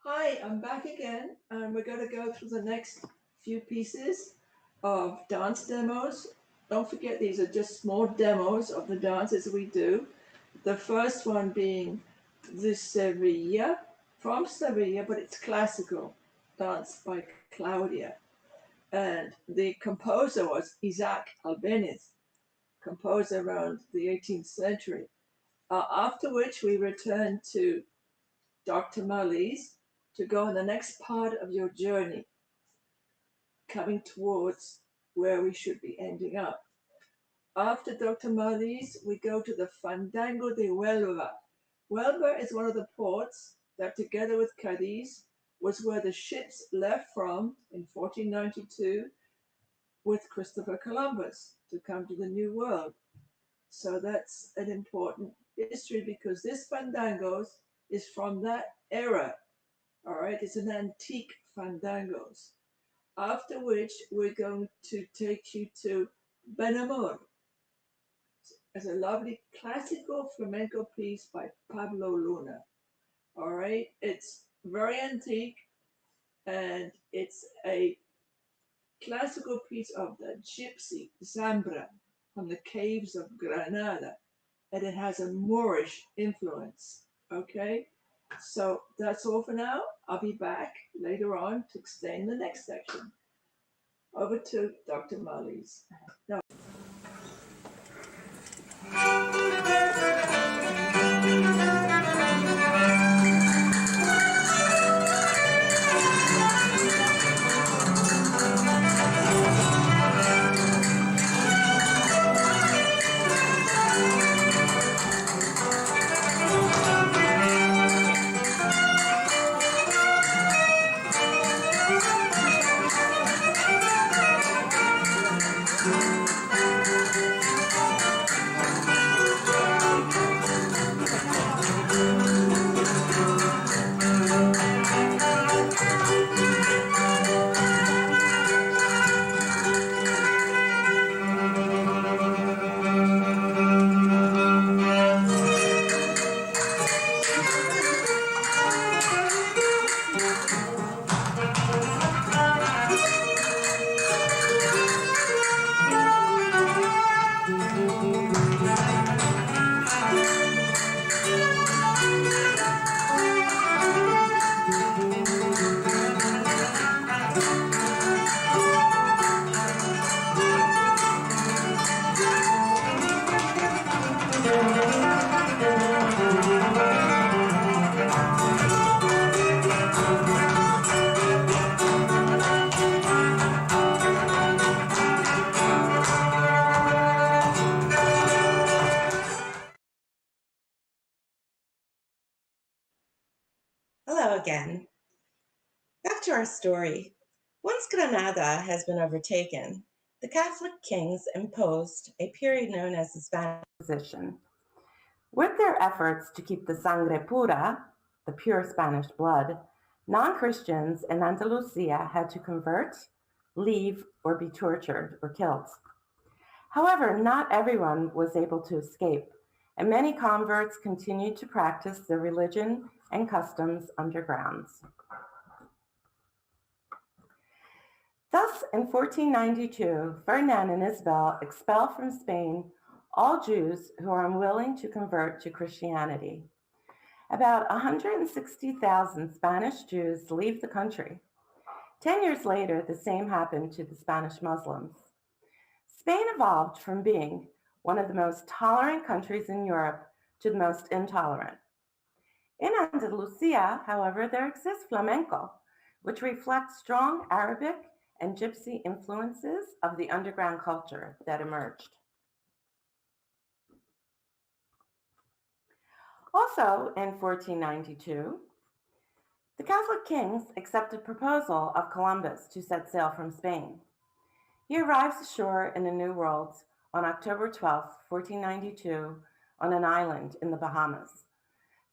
Hi, I'm back again, and we're going to go through the next few pieces of dance demos. Don't forget, these are just small demos of the dances we do. The first one being the Sevilla, from Sevilla, but it's classical dance by Claudia. And the composer was Isaac Albeniz, composed around the 18th century. After which we return to Dr. Marlies to go on the next part of your journey, coming towards where we should be ending up. After Dr. Marlies, we go to the Fandango de Huelva. Huelva is one of the ports that, together with Cadiz, was where the ships left from in 1492 with Christopher Columbus to come to the New World. So that's an important history because this Fandangos is from that era. All right, it's an antique Fandangos. After which, we're going to take you to Benamor as a lovely classical flamenco piece by Pablo Luna. All right, it's very antique and it's a classical piece of the gypsy Zambra from the caves of Granada, and it has a Moorish influence. Okay, so that's all for now. I'll be back later on to explain the next section. Over to Dr. Marlies. No. Hello again. Back to our story. Once Granada has been overtaken, the Catholic kings imposed a period known as the Spanish Inquisition. With their efforts to keep the sangre pura, the pure Spanish blood, non Christians in Andalusia had to convert, leave, or be tortured or killed. However, not everyone was able to escape, and many converts continued to practice their religion and customs underground. Thus, in 1492, Ferdinand and Isabel expel from Spain all Jews who are unwilling to convert to Christianity. About 160,000 Spanish Jews leave the country. 10 years later, the same happened to the Spanish Muslims. Spain evolved from being one of the most tolerant countries in Europe to the most intolerant. In Andalusia, however, there exists flamenco, which reflects strong Arabic and Gypsy influences of the underground culture that emerged. Also in 1492, the Catholic kings accepted proposal of Columbus to set sail from Spain. He arrives ashore in the New World on October 12, 1492, on an island in the Bahamas.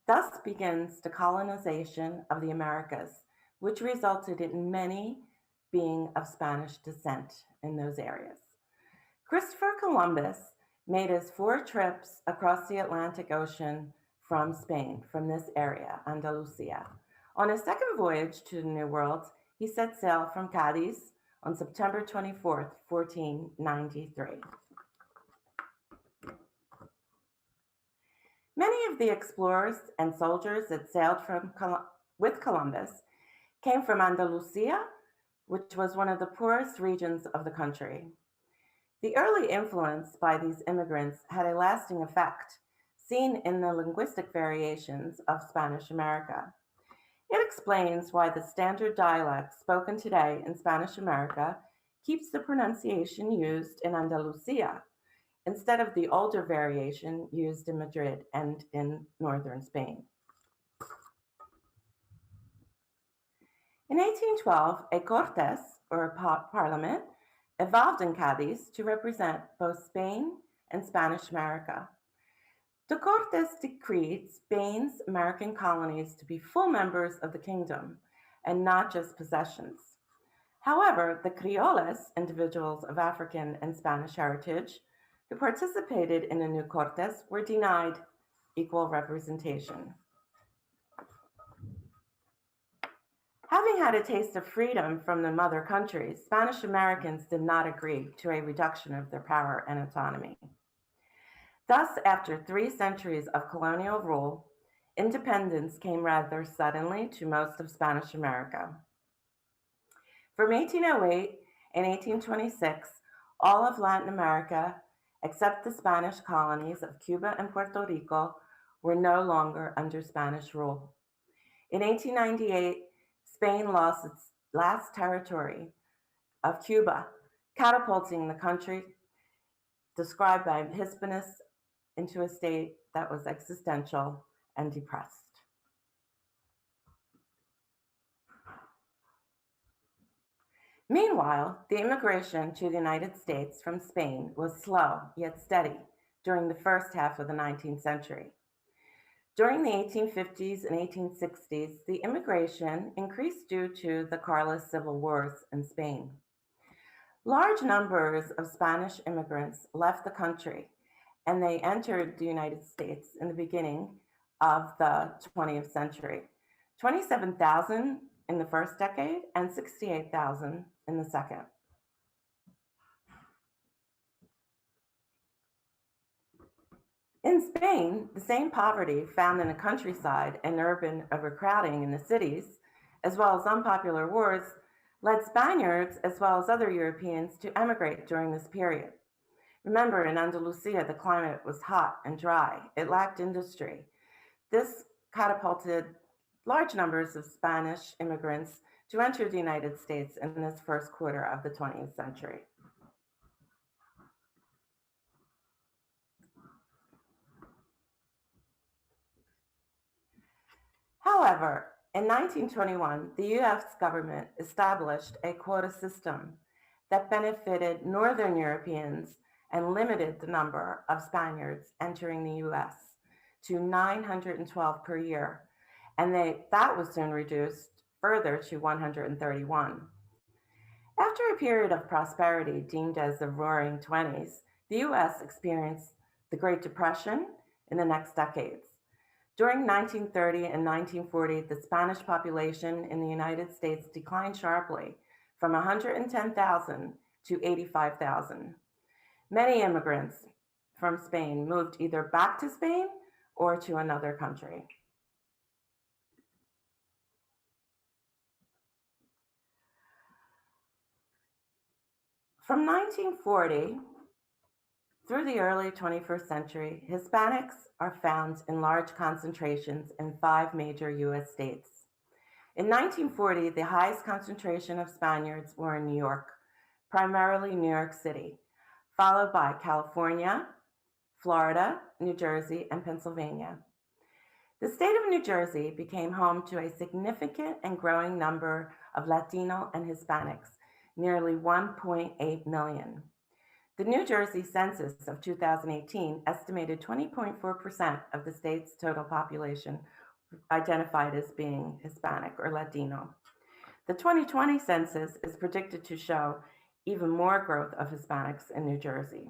Thus begins the colonization of the Americas, which resulted in many being of Spanish descent in those areas. Christopher Columbus made his 4 trips across the Atlantic Ocean from Spain, from this area, Andalusia, On his second voyage to the New World, he set sail from Cadiz on September 24th, 1493. Many of the explorers and soldiers that sailed with Columbus came from Andalusia, which was one of the poorest regions of the country. The early influence by these immigrants had a lasting effect, seen in the linguistic variations of Spanish America. It explains why the standard dialect spoken today in Spanish America keeps the pronunciation used in Andalusia, instead of the older variation used in Madrid and in northern Spain. In 1812, a Cortes, or a parliament, evolved in Cadiz to represent both Spain and Spanish America. The Cortes decreed Spain's American colonies to be full members of the kingdom and not just possessions. However, the Criollas, individuals of African and Spanish heritage, who participated in the new Cortes, were denied equal representation. Having had a taste of freedom from the mother country, Spanish Americans did not agree to a reduction of their power and autonomy. Thus, after 3 centuries of colonial rule, independence came rather suddenly to most of Spanish America. From 1808 and 1826, all of Latin America, except the Spanish colonies of Cuba and Puerto Rico, were no longer under Spanish rule. In 1898, Spain lost its last territory of Cuba, catapulting the country, described by Hispanus, into a state that was existential and depressed. Meanwhile, the immigration to the United States from Spain was slow yet steady during the first half of the 19th century. During the 1850s and 1860s, the immigration increased due to the Carlist Civil Wars in Spain. Large numbers of Spanish immigrants left the country, and they entered the United States in the beginning of the 20th century. 27,000 in the first decade and 68,000 in the second. In Spain, the same poverty found in the countryside and urban overcrowding in the cities, as well as unpopular wars, led Spaniards as well as other Europeans to emigrate during this period. Remember, in Andalusia, the climate was hot and dry. It lacked industry. This catapulted large numbers of Spanish immigrants to enter the United States in this first quarter of the 20th century. However, in 1921, the U.S. government established a quota system that benefited Northern Europeans and limited the number of Spaniards entering the U.S. to 912 per year, and that was soon reduced further to 131. After a period of prosperity deemed as the Roaring Twenties, the U.S. experienced the Great Depression in the next decades. During 1930 and 1940, the Spanish population in the United States declined sharply from 110,000 to 85,000. Many immigrants from Spain moved either back to Spain or to another country. From 1940 through the early 21st century, Hispanics are found in large concentrations in 5 major U.S. states. In 1940, the highest concentration of Spaniards were in New York, primarily New York City, followed by California, Florida, New Jersey, and Pennsylvania. The state of New Jersey became home to a significant and growing number of Latino and Hispanics, nearly 1.8 million. The New Jersey census of 2018 estimated 20.4% of the state's total population identified as being Hispanic or Latino. The 2020 census is predicted to show even more growth of Hispanics in New Jersey.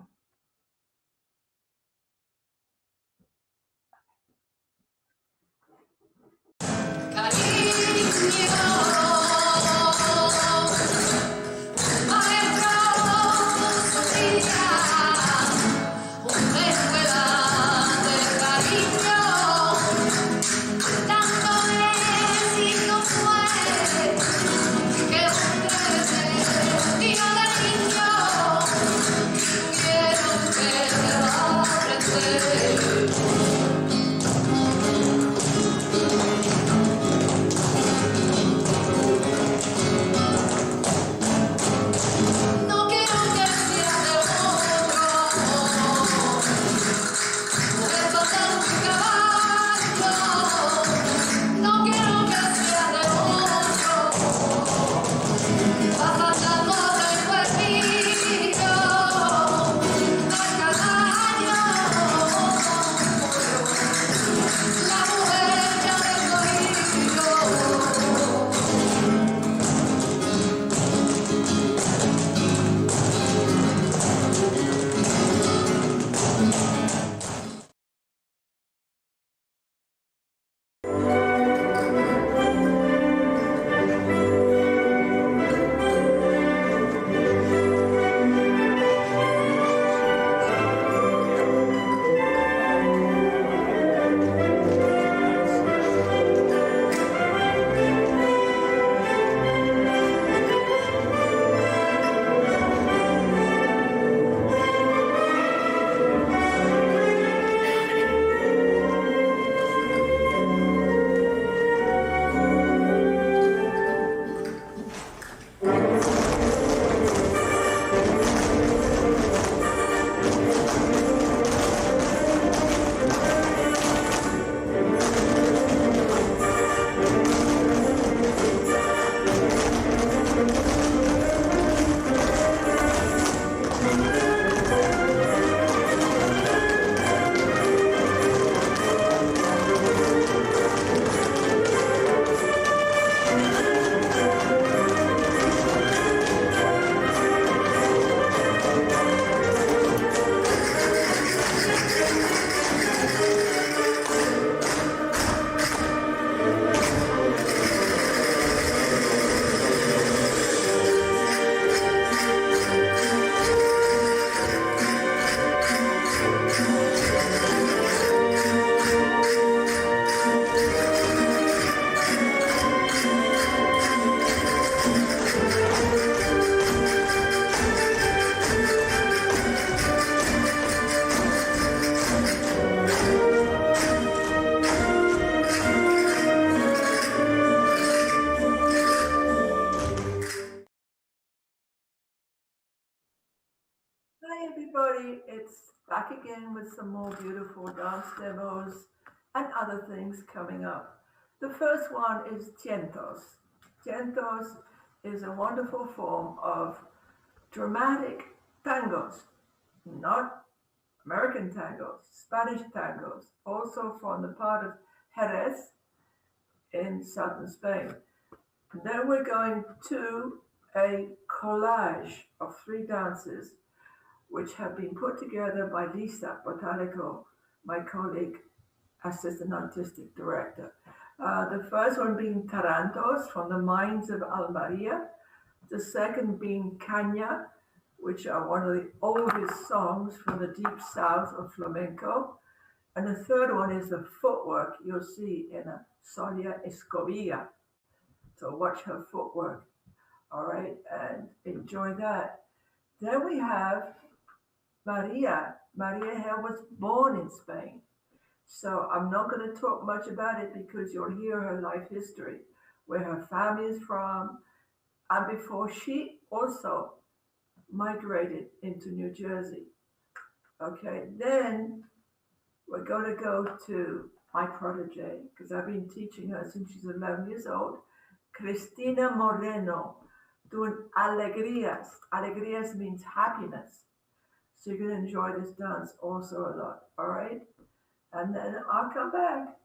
everybody, it's back again with some more beautiful dance demos and other things coming up. The first one is tientos. Tientos is a wonderful form of dramatic tangos, not American tangos, Spanish tangos, also from the part of Jerez in southern Spain. And then we're going to a collage of 3 dances which have been put together by Lisa Botanico, my colleague, assistant artistic director. The first one being Tarantos from the mines of Almeria. The second being Caña, which are one of the oldest songs from the deep south of flamenco. And the third one is the footwork you'll see in a Sonia Escobilla. So watch her footwork, all right, and enjoy that. Then we have Maria. Maria Hill was born in Spain. So I'm not going to talk much about it because you'll hear her life history, where her family is from, and before she also migrated into New Jersey. Okay, then we're going to go to my protege, because I've been teaching her since she's 11 years old, Cristina Moreno, doing alegrías. Alegrías means happiness. So you're going to enjoy this dance also a lot, all right? And then I'll come back.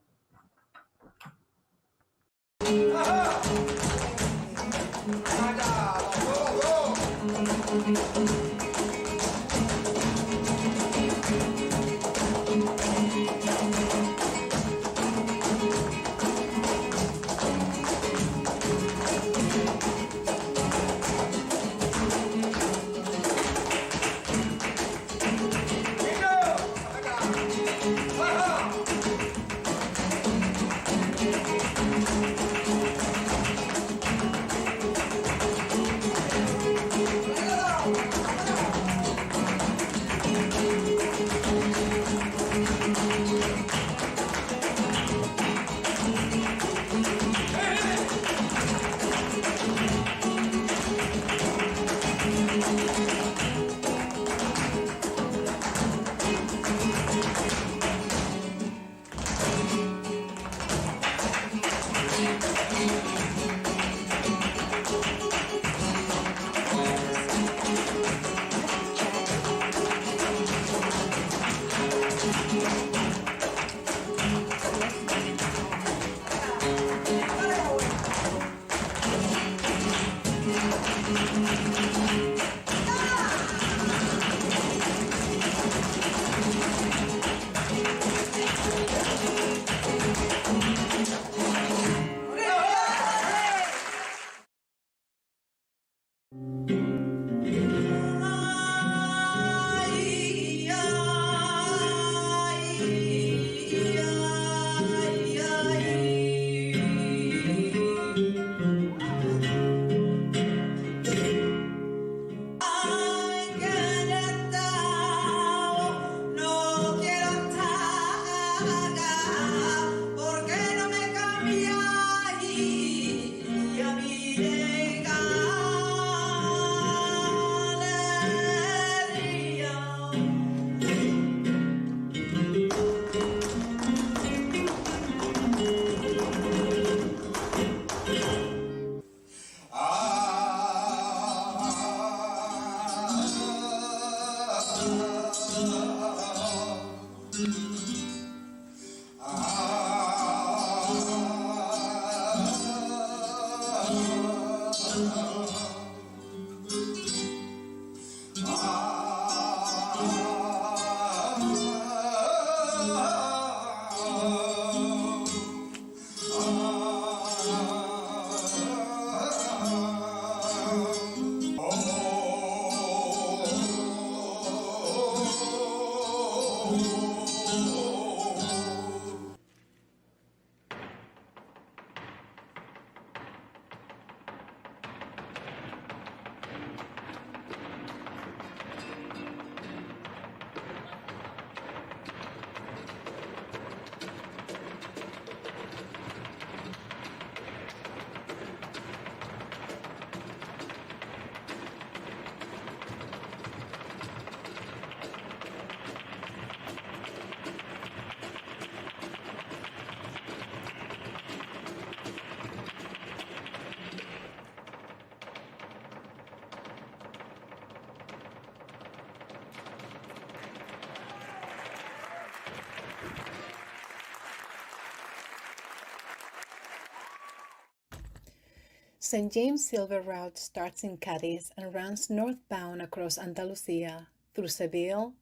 St. James Silver Route starts in Cadiz and runs northbound across Andalusia through Seville,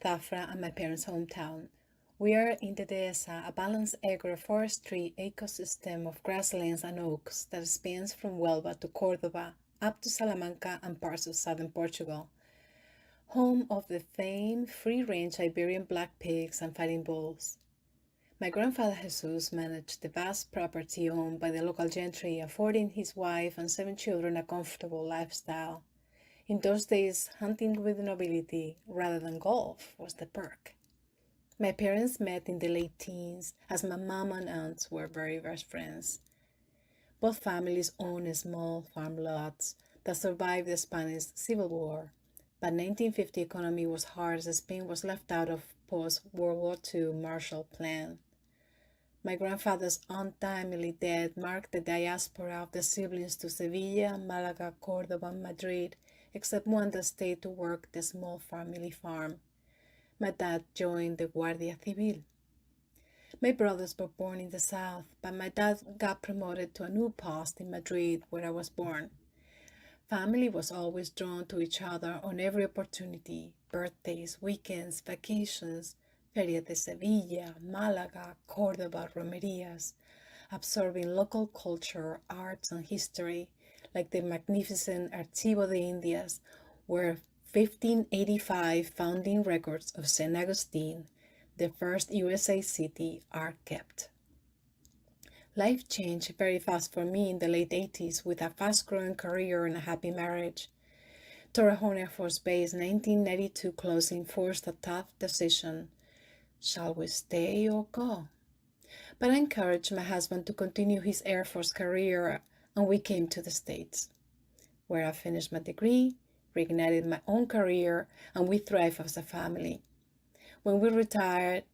Zafra, and my parents' hometown. We are in the Dehesa, a balanced agroforestry ecosystem of grasslands and oaks that spans from Huelva to Córdoba, up to Salamanca and parts of southern Portugal. Home of the famed free-range Iberian black pigs and fighting bulls. My grandfather Jesus managed the vast property owned by the local gentry, affording his wife and 7 children a comfortable lifestyle. In those days, hunting with the nobility rather than golf was the perk. My parents met in the late teens, as my mom and aunts were very best friends. Both families owned small farm lots that survived the Spanish Civil War, but 1950 economy was hard as Spain was left out of post-World War II Marshall Plan. My grandfather's untimely death marked the diaspora of the siblings to Sevilla, Malaga, Córdoba, and Madrid, except one that stayed to work the small family farm. My dad joined the Guardia Civil. My brothers were born in the south, but my dad got promoted to a new post in Madrid, where I was born. Family was always drawn to each other on every opportunity: birthdays, weekends, vacations, Feria de Sevilla, Malaga, Córdoba, Romerías, absorbing local culture, arts, and history, like the magnificent Archivo de Indias, where 1585 founding records of St. Augustine, the first USA city, are kept. Life changed very fast for me in the late 80s with a fast-growing career and a happy marriage. Torrejón Air Force Base 1992 closing forced a tough decision. Shall we stay or go? But I encouraged my husband to continue his Air Force career, and we came to the States, where I finished my degree, reignited my own career, and we thrive as a family. When he retired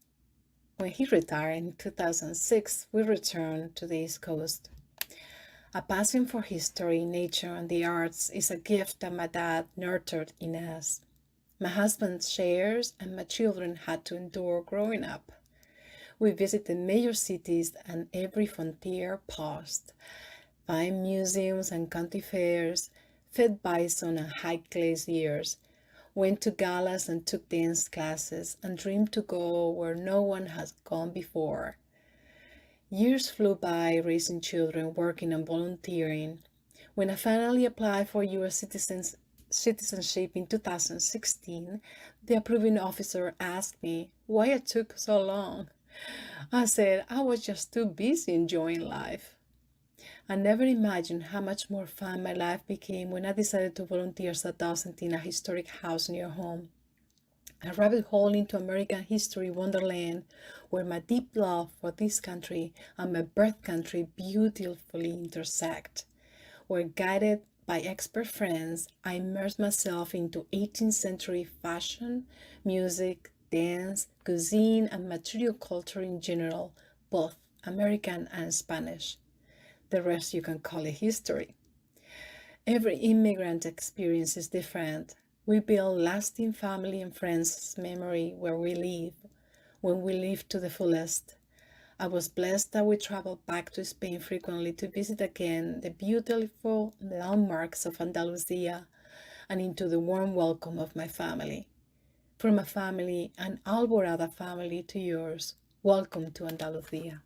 in 2006, we returned to the East Coast. A passion for history, nature, and the arts is a gift that my dad nurtured in us. My husband shares, and my children had to endure growing up. We visited major cities and every frontier passed, fine museums and county fairs, fed bison and hiked glaciers, went to galas and took dance classes, and dreamed to go where no one has gone before. Years flew by raising children, working and volunteering. When I finally applied for U.S. citizenship in 2016, the approving officer asked me why it took so long. I said I was just too busy enjoying life. I never imagined how much more fun my life became when I decided to volunteer as a docent in a historic house near home. A rabbit hole into American history wonderland where my deep love for this country and my birth country beautifully intersect. Where guided by expert friends, I immersed myself into 18th century fashion, music, dance, cuisine, and material culture in general, both American and Spanish. The rest you can call it history. Every immigrant experience is different. We build lasting family and friends memory where we live, when we live to the fullest. I was blessed that we traveled back to Spain frequently to visit again the beautiful landmarks of Andalusia and into the warm welcome of my family. From a family, an Alborada family, to yours, welcome to Andalusia.